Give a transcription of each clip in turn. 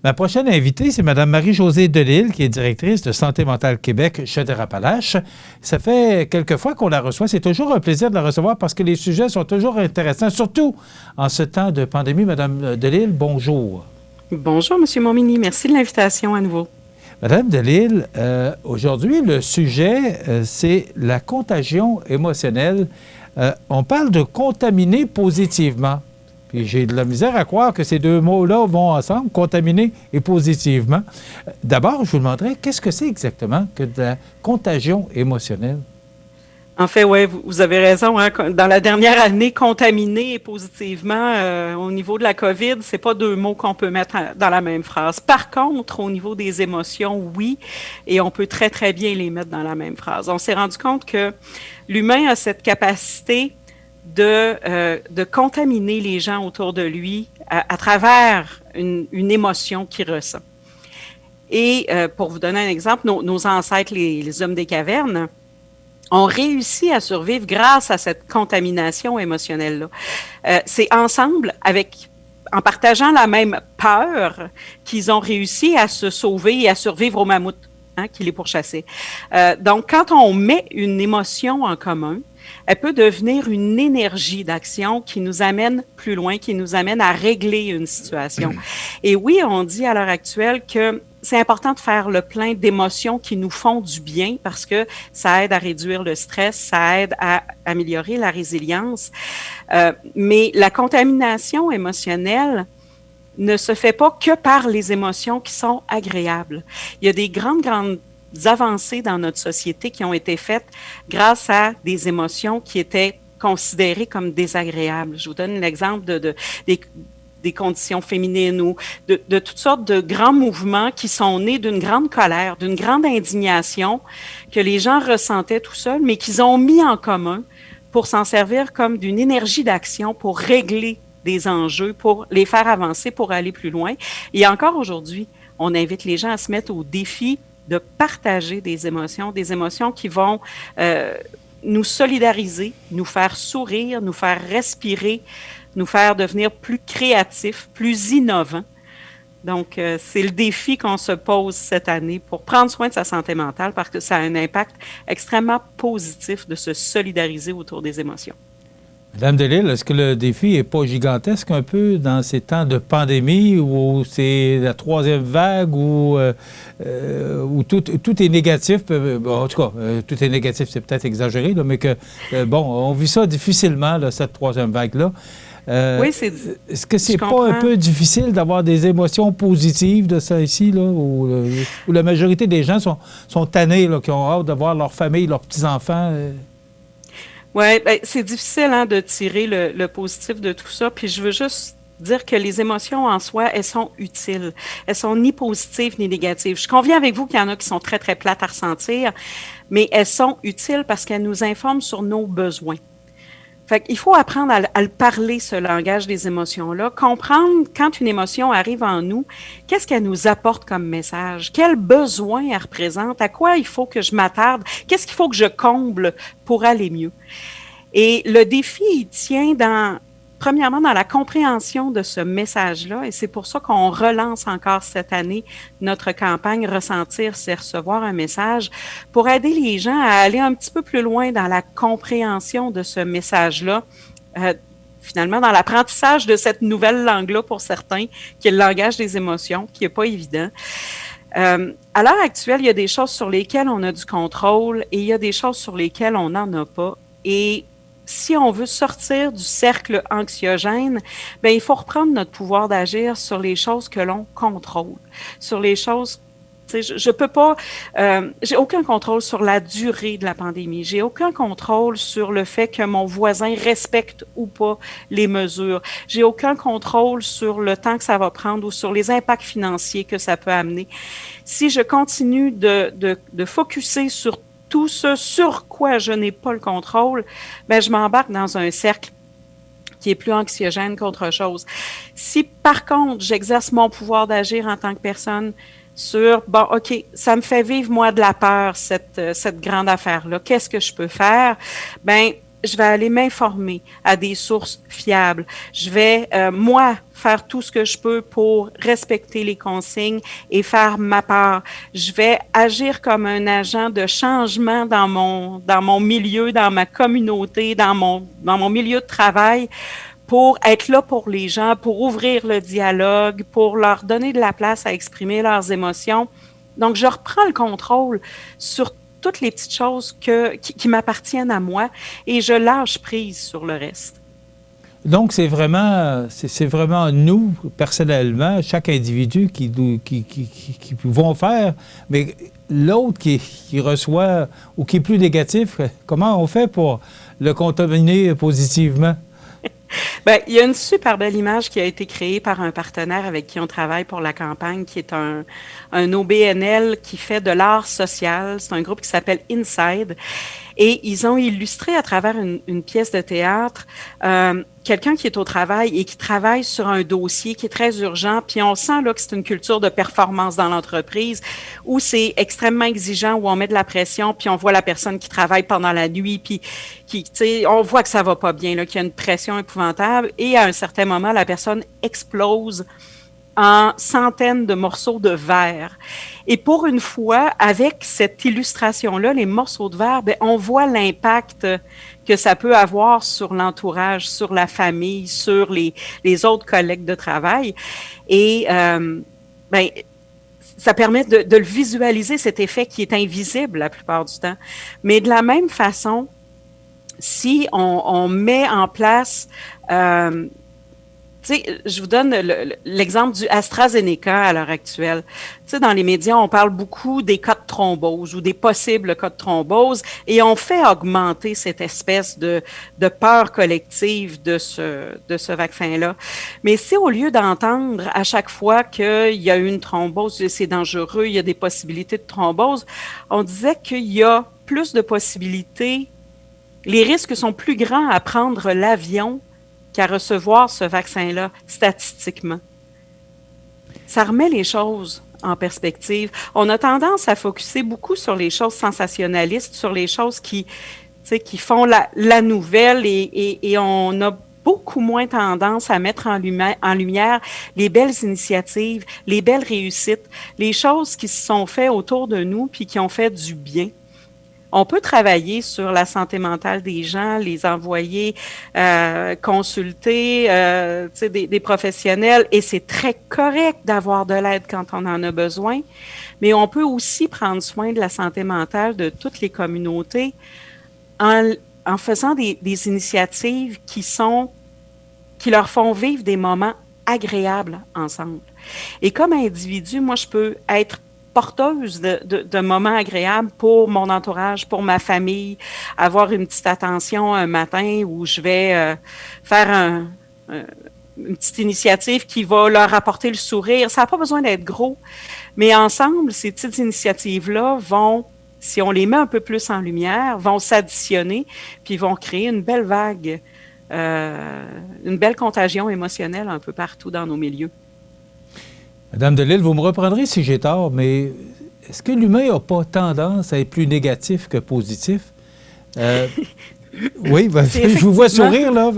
Ma prochaine invitée, c'est Mme Marie-Josée Delisle, qui est directrice de Santé mentale Québec, Chaudière-Appalaches. Ça fait quelques fois qu'on la reçoit. C'est toujours un plaisir de la recevoir parce que les sujets sont toujours intéressants, surtout en ce temps de pandémie. Mme Delisle, bonjour. Bonjour, M. Montminy. Merci de l'invitation à nouveau. Madame Delisle, aujourd'hui, le sujet, c'est la contagion émotionnelle. On parle de contaminer positivement. Puis j'ai de la misère à croire que ces deux mots-là vont ensemble, contaminer et positivement. D'abord, je vous demanderais, qu'est-ce que c'est exactement que de la contagion émotionnelle? En fait, oui, vous avez raison. Hein, dans la dernière année, contaminer positivement au niveau de la COVID, c'est pas deux mots qu'on peut mettre dans la même phrase. Par contre, au niveau des émotions, oui, et on peut très, très bien les mettre dans la même phrase. On s'est rendu compte que l'humain a cette capacité de contaminer les gens autour de lui à travers une émotion qu'il ressent. Et pour vous donner un exemple, nos ancêtres, les hommes des cavernes, ont réussi à survivre grâce à cette contamination émotionnelle-là. C'est ensemble, en partageant la même peur, qu'ils ont réussi à se sauver et à survivre au mammouth, qui les pourchassait. Donc, quand on met une émotion en commun, elle peut devenir une énergie d'action qui nous amène plus loin, qui nous amène à régler une situation. Et oui, on dit à l'heure actuelle que c'est important de faire le plein d'émotions qui nous font du bien parce que ça aide à réduire le stress, ça aide à améliorer la résilience. Mais la contamination émotionnelle ne se fait pas que par les émotions qui sont agréables. Il y a des grandes avancées dans notre société qui ont été faites grâce à des émotions qui étaient considérées comme désagréables. Je vous donne l'exemple des conditions féminines ou de toutes sortes de grands mouvements qui sont nés d'une grande colère, d'une grande indignation que les gens ressentaient tout seuls, mais qu'ils ont mis en commun pour s'en servir comme d'une énergie d'action pour régler des enjeux, pour les faire avancer, pour aller plus loin. Et encore aujourd'hui, on invite les gens à se mettre au défi de partager des émotions qui vont nous solidariser, nous faire sourire, nous faire respirer, nous faire devenir plus créatifs, plus innovants. Donc, c'est le défi qu'on se pose cette année pour prendre soin de sa santé mentale parce que ça a un impact extrêmement positif de se solidariser autour des émotions. Madame Delisle, est-ce que le défi n'est pas gigantesque un peu dans ces temps de pandémie où c'est la troisième vague, où tout est négatif? En tout cas, tout est négatif, c'est peut-être exagéré, là, mais que, on vit ça difficilement, là, cette troisième vague-là. Oui, est-ce que c'est pas un peu difficile d'avoir des émotions positives de ça ici, là, où la majorité des gens sont tannés, là, qui ont hâte de voir leur famille, leurs petits-enfants? Oui, c'est difficile de tirer le positif de tout ça. Puis je veux juste dire que les émotions en soi, elles sont utiles. Elles sont ni positives ni négatives. Je conviens avec vous qu'il y en a qui sont très, très plates à ressentir, mais elles sont utiles parce qu'elles nous informent sur nos besoins. Fait qu'il faut apprendre à le parler, ce langage des émotions-là, comprendre quand une émotion arrive en nous, qu'est-ce qu'elle nous apporte comme message, quel besoin elle représente, à quoi il faut que je m'attarde, qu'est-ce qu'il faut que je comble pour aller mieux. Et le défi, il tient premièrement, dans la compréhension de ce message-là, et c'est pour ça qu'on relance encore cette année notre campagne « Ressentir, c'est recevoir un message » pour aider les gens à aller un petit peu plus loin dans la compréhension de ce message-là, finalement dans l'apprentissage de cette nouvelle langue-là pour certains, qui est le langage des émotions, qui n'est pas évident. À l'heure actuelle, il y a des choses sur lesquelles on a du contrôle et il y a des choses sur lesquelles on n'en a pas. Et si on veut sortir du cercle anxiogène, il faut reprendre notre pouvoir d'agir sur les choses que l'on contrôle, sur les choses. Je peux pas, j'ai aucun contrôle sur la durée de la pandémie. J'ai aucun contrôle sur le fait que mon voisin respecte ou pas les mesures. J'ai aucun contrôle sur le temps que ça va prendre ou sur les impacts financiers que ça peut amener. Si je continue de focusser sur tout ce sur quoi je n'ai pas le contrôle, je m'embarque dans un cercle qui est plus anxiogène qu'autre chose. Si, par contre, j'exerce mon pouvoir d'agir en tant que personne sur, OK, ça me fait vivre, moi, de la peur, cette grande affaire-là. Qu'est-ce que je peux faire? je vais aller m'informer à des sources fiables. Je vais, moi, faire tout ce que je peux pour respecter les consignes et faire ma part. Je vais agir comme un agent de changement dans mon milieu, dans ma communauté, dans mon milieu de travail, pour être là pour les gens, pour ouvrir le dialogue, pour leur donner de la place à exprimer leurs émotions. Donc, je reprends le contrôle sur toutes les petites choses qui m'appartiennent à moi et je lâche prise sur le reste. Donc, c'est vraiment nous, personnellement, chaque individu qui vont faire, mais l'autre qui reçoit ou qui est plus négatif, comment on fait pour le contaminer positivement? Bien, il y a une super belle image qui a été créée par un partenaire avec qui on travaille pour la campagne, qui est un OBNL qui fait de l'art social. C'est un groupe qui s'appelle Inside. Et ils ont illustré à travers une pièce de théâtre quelqu'un qui est au travail et qui travaille sur un dossier qui est très urgent. Puis on sent là que c'est une culture de performance dans l'entreprise où c'est extrêmement exigeant, où on met de la pression, puis on voit la personne qui travaille pendant la nuit, puis tu sais, on voit que ça va pas bien, là, qu'il y a une pression épouvantable. Et à un certain moment, la personne explose en centaines de morceaux de verre. Et pour une fois, avec cette illustration-là, les morceaux de verre, bien, on voit l'impact que ça peut avoir sur l'entourage, sur la famille, sur les autres collègues de travail. Et bien, ça permet de le visualiser, cet effet qui est invisible la plupart du temps. Mais de la même façon, si on met en place... tu sais, je vous donne l'exemple du AstraZeneca à l'heure actuelle. Tu sais, dans les médias, on parle beaucoup des cas de thrombose ou des possibles cas de thrombose et on fait augmenter cette espèce de peur collective de ce vaccin-là. Mais si au lieu d'entendre à chaque fois qu'il y a une thrombose, c'est dangereux, il y a des possibilités de thrombose, on disait qu'il y a plus de possibilités, les risques sont plus grands à prendre l'avion qu'à recevoir ce vaccin-là, statistiquement. Ça remet les choses en perspective. On a tendance à focusser beaucoup sur les choses sensationnalistes, sur les choses qui font la nouvelle et on a beaucoup moins tendance à mettre en lumière les belles initiatives, les belles réussites, les choses qui se sont faites autour de nous puis qui ont fait du bien. On peut travailler sur la santé mentale des gens, les envoyer consulter des professionnels et c'est très correct d'avoir de l'aide quand on en a besoin, mais on peut aussi prendre soin de la santé mentale de toutes les communautés en faisant des initiatives qui leur font vivre des moments agréables ensemble. Et comme individu, moi, je peux être porteuse de moments agréables pour mon entourage, pour ma famille, avoir une petite attention un matin où je vais faire une petite initiative qui va leur apporter le sourire. Ça n'a pas besoin d'être gros, mais ensemble, ces petites initiatives-là vont, si on les met un peu plus en lumière, vont s'additionner puis vont créer une belle vague, une belle contagion émotionnelle un peu partout dans nos milieux. Madame Delisle, vous me reprendrez si j'ai tort, mais est-ce que l'humain n'a pas tendance à être plus négatif que positif? Oui, ben, je vous vois sourire, là.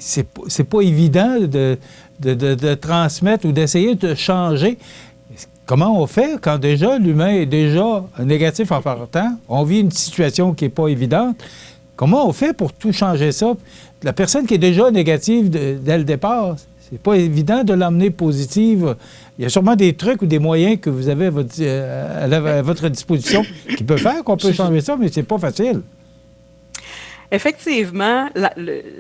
C'est pas évident de transmettre ou d'essayer de changer. Comment on fait quand déjà l'humain est déjà négatif en partant? On vit une situation qui n'est pas évidente. Comment on fait pour tout changer ça? La personne qui est déjà négative dès le départ, c'est pas évident de l'emmener positive. Il y a sûrement des trucs ou des moyens que vous avez à votre disposition qui peuvent faire qu'on peut changer ça, mais c'est pas facile. Effectivement,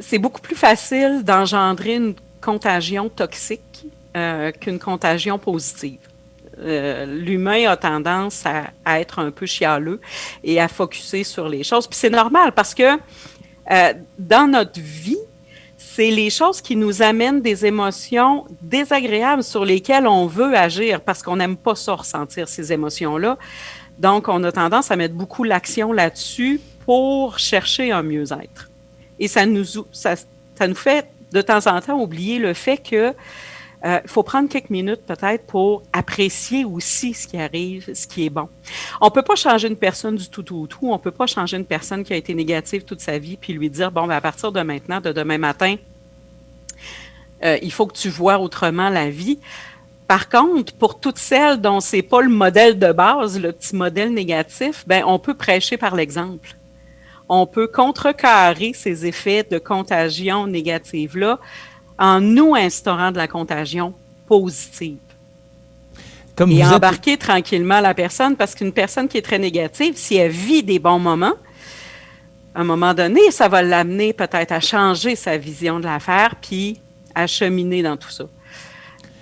c'est beaucoup plus facile d'engendrer une contagion toxique qu'une contagion positive. L'humain a tendance à être un peu chialeux et à focusser sur les choses. Puis c'est normal parce que dans notre vie, c'est les choses qui nous amènent des émotions désagréables sur lesquelles on veut agir parce qu'on n'aime pas ça ressentir ces émotions-là. Donc, on a tendance à mettre beaucoup l'action là-dessus pour chercher un mieux-être. Et ça nous fait de temps en temps oublier le fait que il faut prendre quelques minutes peut-être pour apprécier aussi ce qui arrive, ce qui est bon. On peut pas changer une personne du tout au tout. On peut pas changer une personne qui a été négative toute sa vie puis lui dire, bon, ben, à partir de maintenant, de demain matin, il faut que tu vois autrement la vie. Par contre, pour toutes celles dont c'est pas le modèle de base, le petit modèle négatif, ben, on peut prêcher par l'exemple. On peut contrecarrer ces effets de contagion négative-là en nous instaurant de la contagion positive. Et embarquer tranquillement la personne, parce qu'une personne qui est très négative, si elle vit des bons moments, à un moment donné, ça va l'amener peut-être à changer sa vision de l'affaire, puis à cheminer dans tout ça.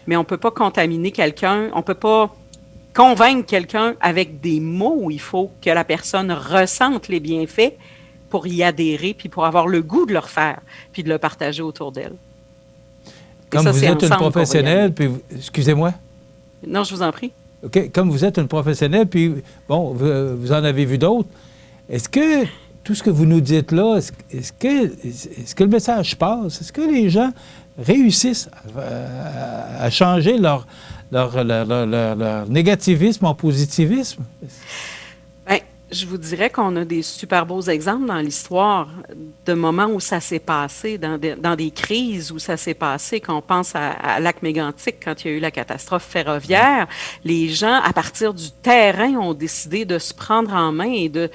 Mais on ne peut pas contaminer quelqu'un, on ne peut pas convaincre quelqu'un avec des mots. Il faut que la personne ressente les bienfaits pour y adhérer, puis pour avoir le goût de le refaire, puis de le partager autour d'elle. Comme vous êtes une professionnelle, puis excusez-moi. Non, je vous en prie. OK. Comme vous êtes une professionnelle, puis bon, vous en avez vu d'autres, est-ce que tout ce que vous nous dites là, est-ce que le message passe? Est-ce que les gens réussissent à changer leur négativisme en positivisme? Bien, je vous dirais qu'on a des super beaux exemples dans l'histoire de moments où ça s'est passé, dans des crises où ça s'est passé. Quand on pense à Lac-Mégantic, quand il y a eu la catastrophe ferroviaire, les gens, à partir du terrain, ont décidé de se prendre en main et de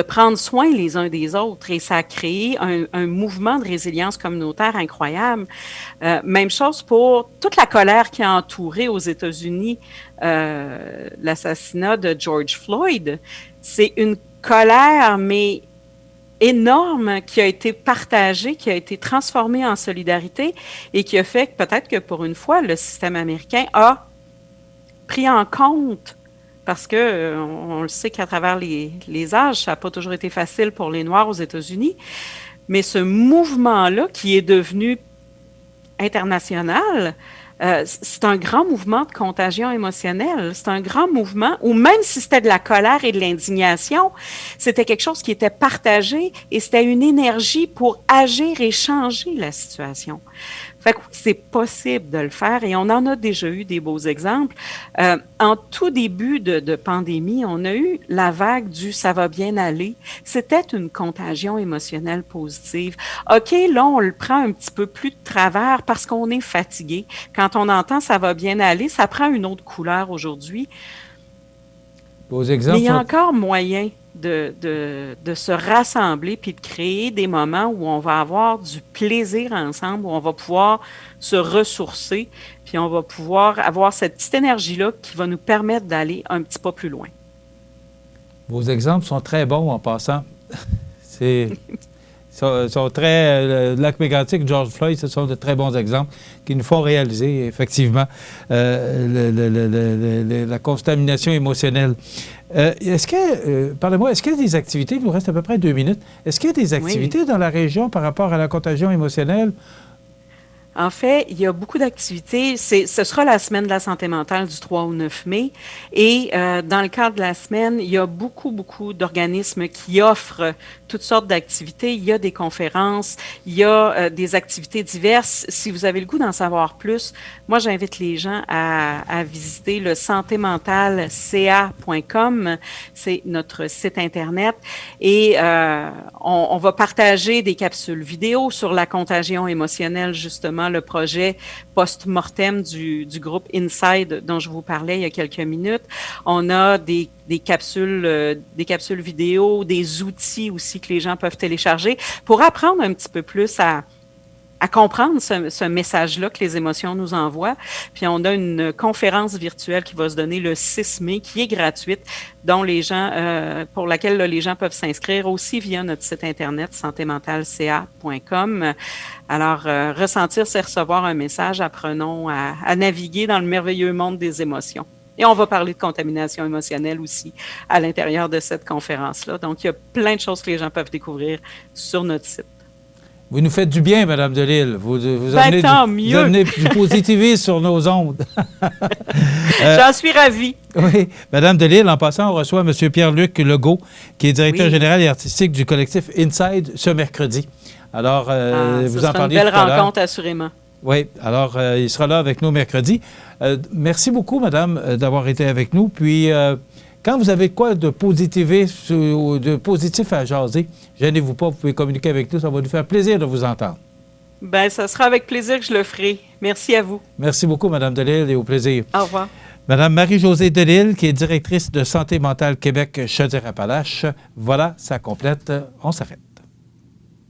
prendre soin les uns des autres. Et ça a créé un mouvement de résilience communautaire incroyable. Même chose pour toute la colère qui a entouré aux États-Unis l'assassinat de George Floyd. C'est une colère, mais énorme, qui a été partagée, qui a été transformée en solidarité et qui a fait que peut-être que pour une fois, le système américain a pris en compte, parce que on le sait qu'à travers les âges, ça n'a pas toujours été facile pour les Noirs aux États-Unis, mais ce mouvement-là qui est devenu international, c'est un grand mouvement de contagion émotionnelle. C'est un grand mouvement où même si c'était de la colère et de l'indignation, c'était quelque chose qui était partagé et c'était une énergie pour agir et changer la situation. Fait que c'est possible de le faire et on en a déjà eu des beaux exemples. En tout début de pandémie, on a eu la vague du « ça va bien aller ». C'était une contagion émotionnelle positive. OK, là, on le prend un petit peu plus de travers parce qu'on est fatigué. Quand on entend « ça va bien aller », ça prend une autre couleur aujourd'hui. Vos exemples. Mais il y a encore moyen de se rassembler puis de créer des moments où on va avoir du plaisir ensemble, où on va pouvoir se ressourcer, puis on va pouvoir avoir cette petite énergie-là qui va nous permettre d'aller un petit pas plus loin. Vos exemples sont très bons en passant. sont très... Lac-Mégantic, George Floyd, ce sont de très bons exemples qui nous font réaliser, effectivement, la contamination émotionnelle. Parlez-moi, est-ce qu'il y a des activités, il nous reste à peu près 2 minutes, est-ce qu'il y a des activités dans la région par rapport à la contagion émotionnelle? En fait, il y a beaucoup d'activités. Ce sera la semaine de la santé mentale du 3 au 9 mai. Et dans le cadre de la semaine, il y a beaucoup d'organismes qui offrent toutes sortes d'activités. Il y a des conférences, il y a des activités diverses. Si vous avez le goût d'en savoir plus, moi, j'invite les gens à visiter le santémentalca.com. C'est notre site Internet. Et on va partager des capsules vidéo sur la contagion émotionnelle, justement, le projet post-mortem du groupe Inside dont je vous parlais il y a quelques minutes. On a des capsules vidéo, des outils aussi que les gens peuvent télécharger pour apprendre un petit peu plus à comprendre ce message-là que les émotions nous envoient. Puis on a une conférence virtuelle qui va se donner le 6 mai, qui est gratuite, dont pour laquelle là, les gens peuvent s'inscrire aussi via notre site Internet, santémentalca.com. Alors, ressentir, c'est recevoir un message. Apprenons à naviguer dans le merveilleux monde des émotions. Et on va parler de contamination émotionnelle aussi à l'intérieur de cette conférence-là. Donc, il y a plein de choses que les gens peuvent découvrir sur notre site. Vous nous faites du bien, Mme Delisle. Vous amenez du positivisme sur nos ondes. J'en suis ravie. Oui. Mme Delisle, en passant, on reçoit M. Pierre-Luc Legault, qui est directeur général et artistique du collectif Inside ce mercredi. Alors, vous en parliez tout à l'heure. Une belle rencontre, assurément. Oui, alors il sera là avec nous mercredi. Merci beaucoup, madame, d'avoir été avec nous. Puis, quand vous avez quoi de positif à jaser, gênez-vous pas, vous pouvez communiquer avec nous. Ça va nous faire plaisir de vous entendre. Bien, ça sera avec plaisir que je le ferai. Merci à vous. Merci beaucoup, madame Delisle, et au plaisir. Au revoir. Madame Marie-Josée Delisle, qui est directrice de Santé mentale Québec Chaudière-Appalaches. Voilà, ça complète. On s'arrête.